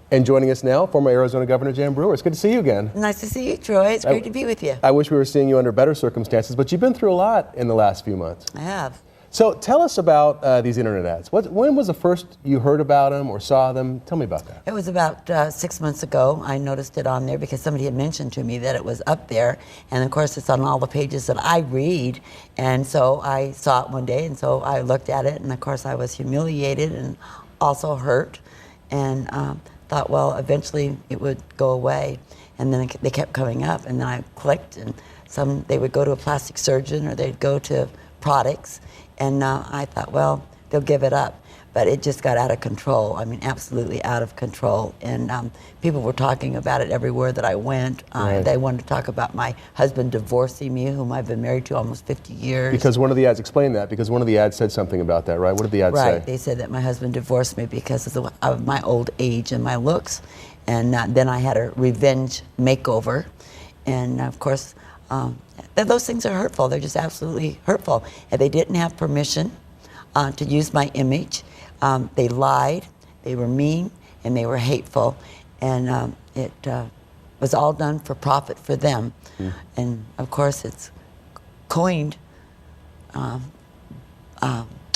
And joining us now, former Arizona Governor Jan Brewer. It's good to see you again. Nice to see you, Troy. It's great to be with you. I wish we were seeing you under better circumstances, but you've been through a lot in the last few months. I have. So tell us about these internet ads. When was the first you heard about them or saw them? Tell me about that. It was about 6 months ago. I noticed it on there because somebody had mentioned to me that it was up there. And of course, it's on all the pages that I read. And so I saw it one day, and so I looked at it. And of course, I was humiliated and also hurt. And thought, well, eventually it would go away. And then they kept coming up, and then I clicked, and they would go to a plastic surgeon or they'd go to products. And I thought, well, they'll give it up. But it just got out of control. I mean, absolutely out of control. And people were talking about it everywhere that I went. Right. They wanted to talk about my husband divorcing me, whom I've been married to almost 50 years. Because one of the ads, explain that, because one of the ads said something about that, right? What did the ad say? Right, they said that my husband divorced me because of my old age and my looks. And then I had a revenge makeover. And of course, those things are hurtful. They're just absolutely hurtful. And they didn't have permission to use my image. They lied, they were mean, and they were hateful. And it was all done for profit for them. And of course, it's coined,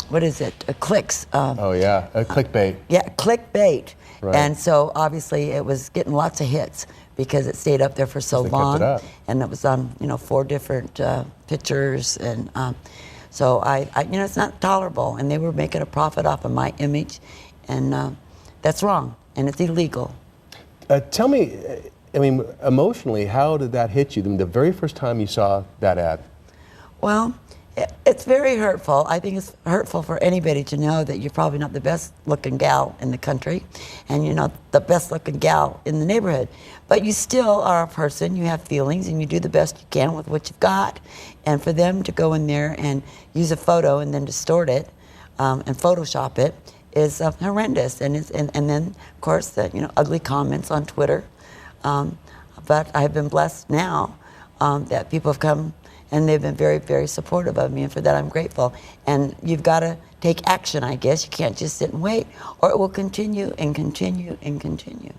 what is it, clicks. Oh yeah, clickbait. Yeah, clickbait. Right. And so obviously it was getting lots of hits because it stayed up there for so long. Kept it up. And it was on, 4 different pictures. And so it's not tolerable. And they were making a profit off of my image. And that's wrong. And it's illegal. Tell me, emotionally, how did that hit you the very first time you saw that ad? Well, it's very hurtful. I think it's hurtful for anybody to know that you're probably not the best looking gal in the country, and you're not the best looking gal in the neighborhood. But you still are a person, you have feelings, and you do the best you can with what you've got. And for them to go in there and use a photo and then distort it and Photoshop it is horrendous. And then, of course, the ugly comments on Twitter. But I've been blessed now that people have come and they've been very, very supportive of me, and for that I'm grateful. And you've got to take action, I guess. You can't just sit and wait, or it will continue and continue and continue.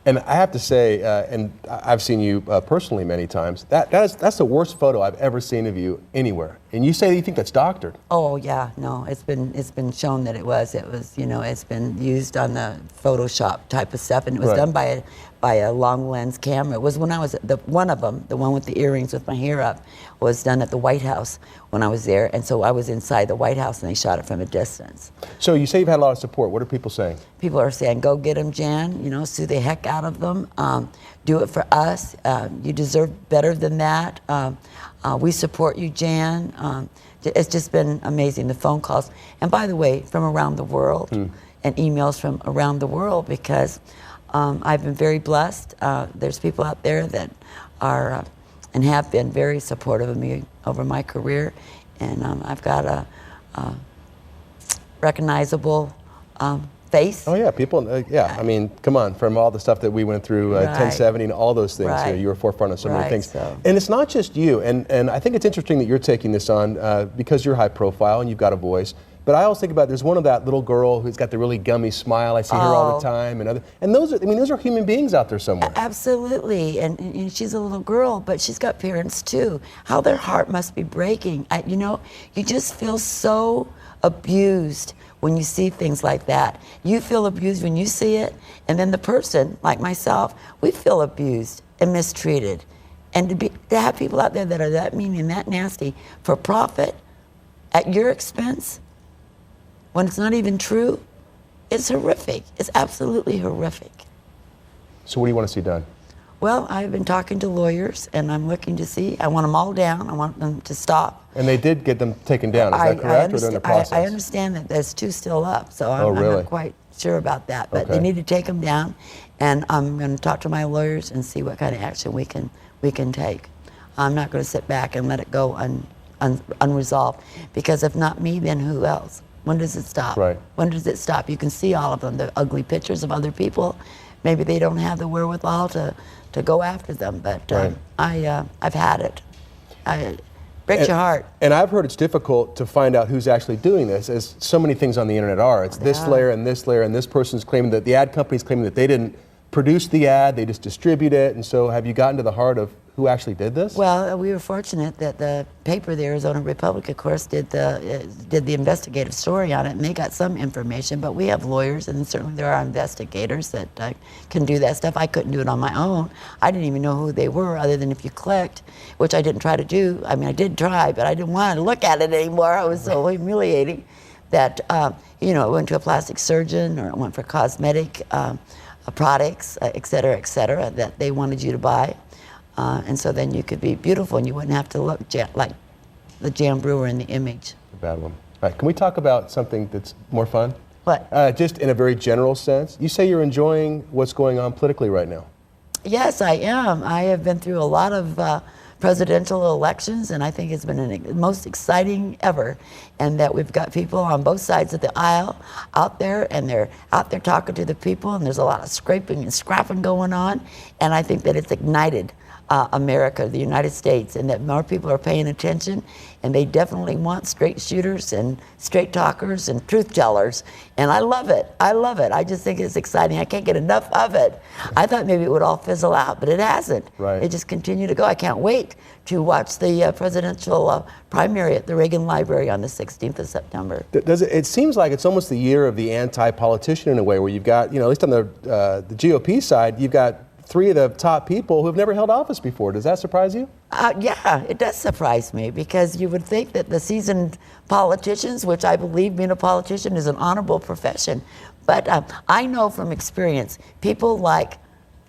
And I have to say, and I've seen you personally many times, that's the worst photo I've ever seen of you anywhere. And you say that you think that's doctored. Oh yeah, no, it's been shown that it was, it's been used on the Photoshop type of stuff, and it was Right. done by a long lens camera. It was when I was one of them, the one with the earrings with my hair up, was done at the White House when I was there, and so I was inside the White House and they shot it from a distance. So you say you've had a lot of support. What are people saying? People are saying, go get them, Jan, sue the heck out of them, do it for us, you deserve better than that, we support you, Jan. It's just been amazing, the phone calls. And by the way, from around the world, and emails from around the world, because I've been very blessed. There's people out there that are and have been very supportive of me over my career, and I've got a recognizable face. Oh yeah, people, yeah, I mean, come on, from all the stuff that we went through, Right. 1070 and all those things, Right. you were forefront of so many Right, things. so- And it's not just you, and I think it's interesting that you're taking this on because you're high profile and you've got a voice. But I always think about, there's one of that little girl who's got the really gummy smile, I see her all the time, and those are human beings out there somewhere. Absolutely, and she's a little girl, but she's got parents too. How their heart must be breaking. You just feel so abused when you see things like that. You feel abused when you see it, and then the person, like myself, we feel abused and mistreated. And to have people out there that are that mean and that nasty for profit at your expense, when it's not even true, it's horrific. It's absolutely horrific. So what do you want to see done? Well, I've been talking to lawyers, and I'm looking to see. I want them all down. I want them to stop. And they did get them taken down, is that correct, or they're in the process? I understand that there's 2 still up, so I'm really? not quite sure about that. But Okay. they need to take them down, and I'm going to talk to my lawyers and see what kind of action we can take. I'm not going to sit back and let it go unresolved, because if not me, then who else? When does it stop? Right. When does it stop? You can see all of them, the ugly pictures of other people. Maybe they don't have the wherewithal to go after them, but Right. I've had it. Breaks your heart. And I've heard it's difficult to find out who's actually doing this, as so many things on the internet are. It's this layer and this layer, and this person's claiming that the ad company's claiming that they didn't produce the ad, they just distribute it, and so have you gotten to the heart of who actually did this? Well, we were fortunate that the paper, the Arizona Republic, of course, did the investigative story on it, and they got some information. But we have lawyers, and certainly there are investigators that can do that stuff. I couldn't do it on my own. I didn't even know who they were, other than if you clicked, which I didn't try to do. I mean, I did try, but I didn't want to look at it anymore. It was so humiliating that you know, it went to a plastic surgeon, or it went for cosmetic products, et cetera, that they wanted you to buy. And so then you could be beautiful and you wouldn't have to look like the Jan Brewer in the image. A bad one. All right, can we talk about something that's more fun? What? Just in a very general sense. You say you're enjoying what's going on politically right now. Yes, I am. I have been through a lot of presidential elections, and I think it's been the most exciting ever. And that we've got people on both sides of the aisle out there, and they're out there talking to the people, and there's a lot of scraping and scrapping going on. And I think that it's ignited America, the United States, and that more people are paying attention, and they definitely want straight shooters and straight talkers and truth tellers. And I love it. I love it. I just think it's exciting. I can't get enough of it. I thought maybe it would all fizzle out, but it hasn't. Right. It just continued to go. I can't wait to watch the presidential primary at the Reagan Library on the 16th of September. It seems like it's almost the year of the anti-politician in a way, where you've got, you know, at least on the GOP side, you've got three of the top people who have never held office before. Does that surprise you? Yeah, it does surprise me, because you would think that the seasoned politicians, which I believe being a politician is an honorable profession, but I know from experience, people like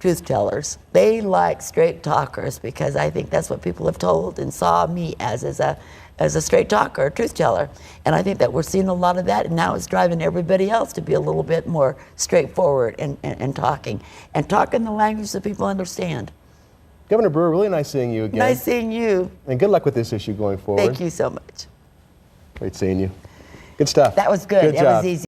truth tellers. They like straight talkers, because I think that's what people have told and saw me as a straight talker, a truth teller. And I think that we're seeing a lot of that, and now it's driving everybody else to be a little bit more straightforward and talking the language that people understand. Governor Brewer, really nice seeing you again. Nice seeing you. And good luck with this issue going forward. Thank you so much. Great seeing you. Good stuff. That was good. Good That job. was easy.